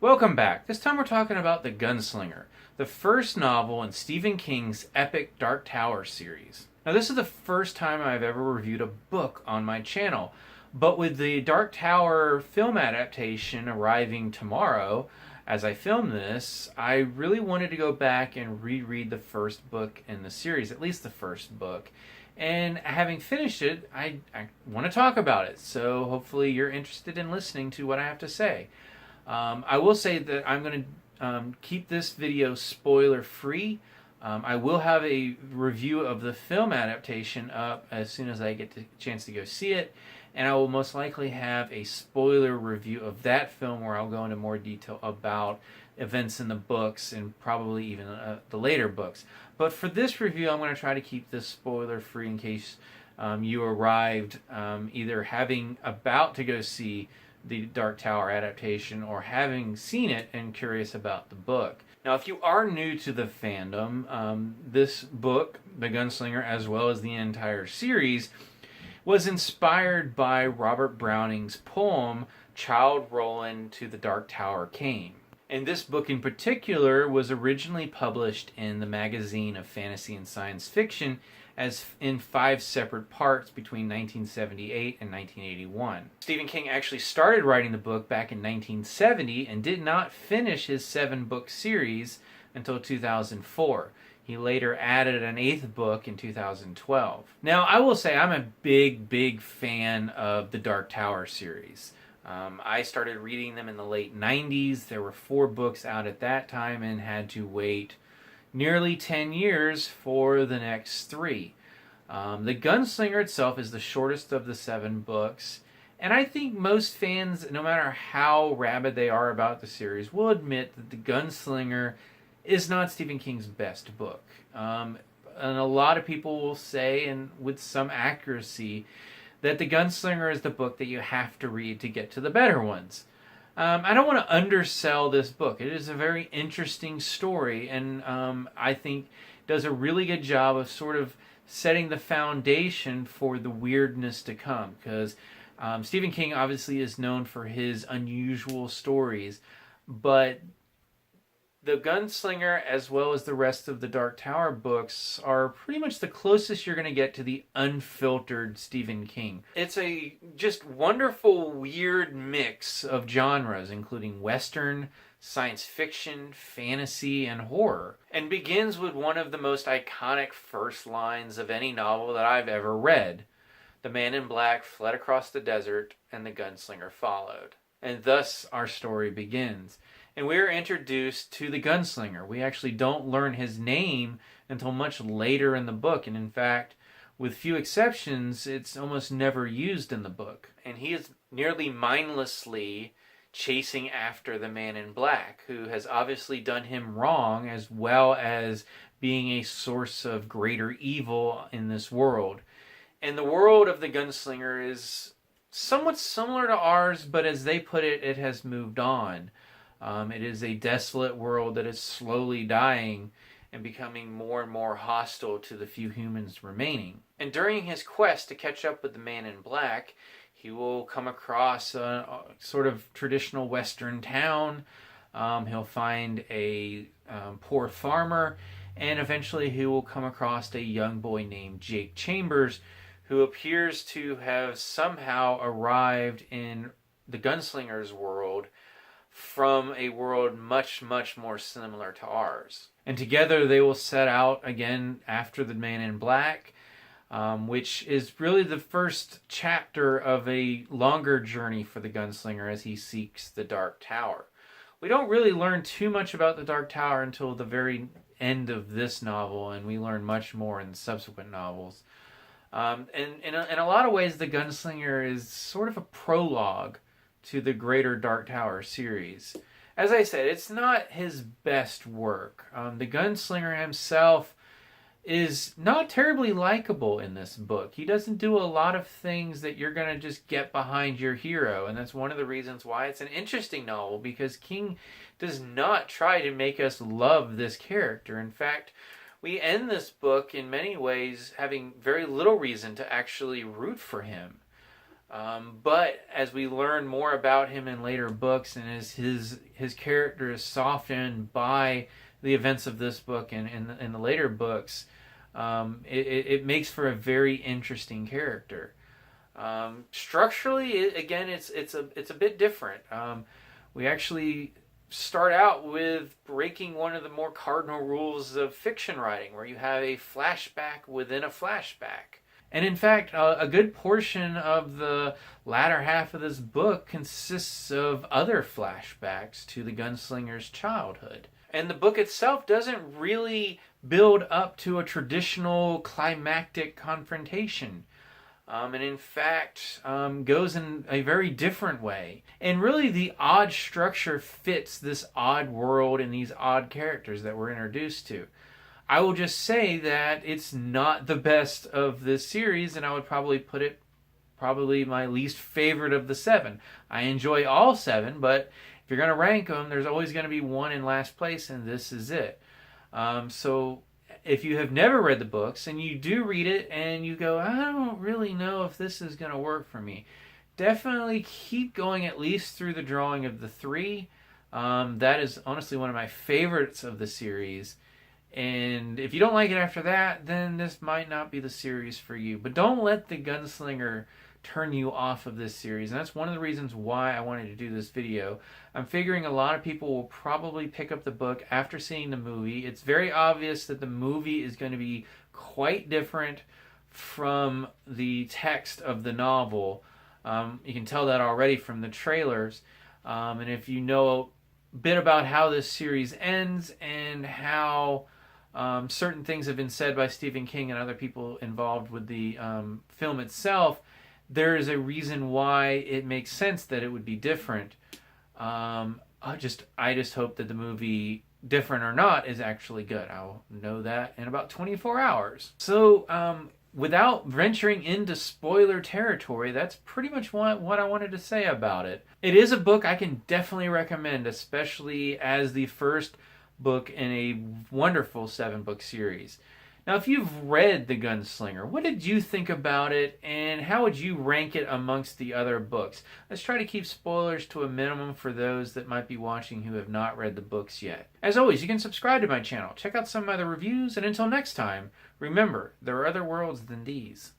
Welcome back. This time we're talking about The Gunslinger, the first novel in Stephen King's epic Dark Tower series. Now, this is the first time I've ever reviewed a book on my channel, but with the Dark Tower film adaptation arriving tomorrow, as I film this, I really wanted to go back and reread the first book in the series, at least the first book. And having finished it, I want to talk about it, so hopefully you're interested in listening to what I have to say. I will say that I'm going to keep this video spoiler free. I will have a review of the film adaptation up as soon as I get the chance to go see it, and I will most likely have a spoiler review of that film where I'll go into more detail about events in the books and probably even the later books. But for this review, I'm going to try to keep this spoiler free in case you arrived either having about to go see the Dark Tower adaptation or having seen it and curious about the book. Now, if you are new to the fandom, this book, The Gunslinger, as well as the entire series, was inspired by Robert Browning's poem, Childe Roland to the Dark Tower Came. And this book in particular was originally published in the Magazine of Fantasy and Science Fiction as in 5 separate parts between 1978 and 1981. Stephen King actually started writing the book back in 1970 and did not finish his 7-book series until 2004. He later added an 8th book in 2012. Now, I will say I'm a big fan of the Dark Tower series. I started reading them in the late 90s. There were 4 books out at that time and had to wait nearly 10 years for the next 3. The Gunslinger itself is the shortest of the 7 books, and I think most fans, no matter how rabid they are about the series, will admit that The Gunslinger is not Stephen King's best book. And a lot of people will say, and with some accuracy, that The Gunslinger is the book that you have to read to get to the better ones. I don't want to undersell this book. It is a very interesting story, and I think does a really good job of sort of setting the foundation for the weirdness to come. Because Stephen King obviously is known for his unusual stories, but The Gunslinger, as well as the rest of the Dark Tower books, are pretty much the closest you're going to get to the unfiltered Stephen King. It's a just wonderful, weird mix of genres, including Western, science fiction, fantasy, and horror, and begins with one of the most iconic first lines of any novel that I've ever read. The man in black fled across the desert, and the gunslinger followed. And thus our story begins. And we're introduced to the gunslinger. We actually don't learn his name until much later in the book. And in fact, with few exceptions, it's almost never used in the book. And he is nearly mindlessly chasing after the man in black, who has obviously done him wrong, as well as being a source of greater evil in this world. And the world of the gunslinger is somewhat similar to ours, but as they put it, it has moved on. It is a desolate world that is slowly dying and becoming more and more hostile to the few humans remaining. And during his quest to catch up with the man in black, he will come across a sort of traditional Western town. He'll find a poor farmer, and eventually he will come across a young boy named Jake Chambers, who appears to have somehow arrived in the gunslinger's world from a world much more similar to ours. And together they will set out again after the man in black, which is really the first chapter of a longer journey for the gunslinger as he seeks the Dark Tower. We don't really learn too much about the Dark Tower until the very end of this novel, and we learn much more in subsequent novels. And in a lot of ways, the gunslinger is sort of a prologue to the greater Dark Tower series. As I said, it's not his best work. The gunslinger himself is not terribly likable in this book. He doesn't do a lot of things that you're going to just get behind your hero, and that's one of the reasons why it's an interesting novel, because King does not try to make us love this character. In fact, we end this book in many ways having very little reason to actually root for him. But as we learn more about him in later books, and as his character is softened by the events of this book and in the later books, it makes for a very interesting character. Structurally, again, it's a bit different. We actually start out with breaking one of the more cardinal rules of fiction writing, where you have a flashback within a flashback. And in fact, a good portion of the latter half of this book consists of other flashbacks to the gunslinger's childhood. And the book itself doesn't really build up to a traditional climactic confrontation. And in fact, goes in a very different way. And really, the odd structure fits this odd world and these odd characters that we're introduced to. I will just say that it's not the best of this series, and I would probably put it probably my least favorite of the 7. I enjoy all 7, but if you're going to rank them, there's always going to be one in last place, and this is it. So if you have never read the books and you do read it and you go, I don't really know if this is going to work for me, definitely keep going at least through the drawing of the 3. That is honestly one of my favorites of the series. And if you don't like it after that, then this might not be the series for you. But don't let the Gunslinger turn you off of this series. And that's one of the reasons why I wanted to do this video. I'm figuring a lot of people will probably pick up the book after seeing the movie. It's very obvious that the movie is going to be quite different from the text of the novel. You can tell that already from the trailers. And if you know a bit about how this series ends and how certain things have been said by Stephen King and other people involved with the film itself, there is a reason why it makes sense that it would be different. I just hope that the movie, different or not, is actually good. I'll know that in about 24 hours. So without venturing into spoiler territory, that's pretty much what I wanted to say about it. It is a book I can definitely recommend, especially as the first book in a wonderful 7-book series. Now, if you've read The Gunslinger, what did you think about it, and how would you rank it amongst the other books? Let's try to keep spoilers to a minimum for those that might be watching who have not read the books yet. As always, you can subscribe to my channel, check out some of my other reviews, and until next time, remember, there are other worlds than these.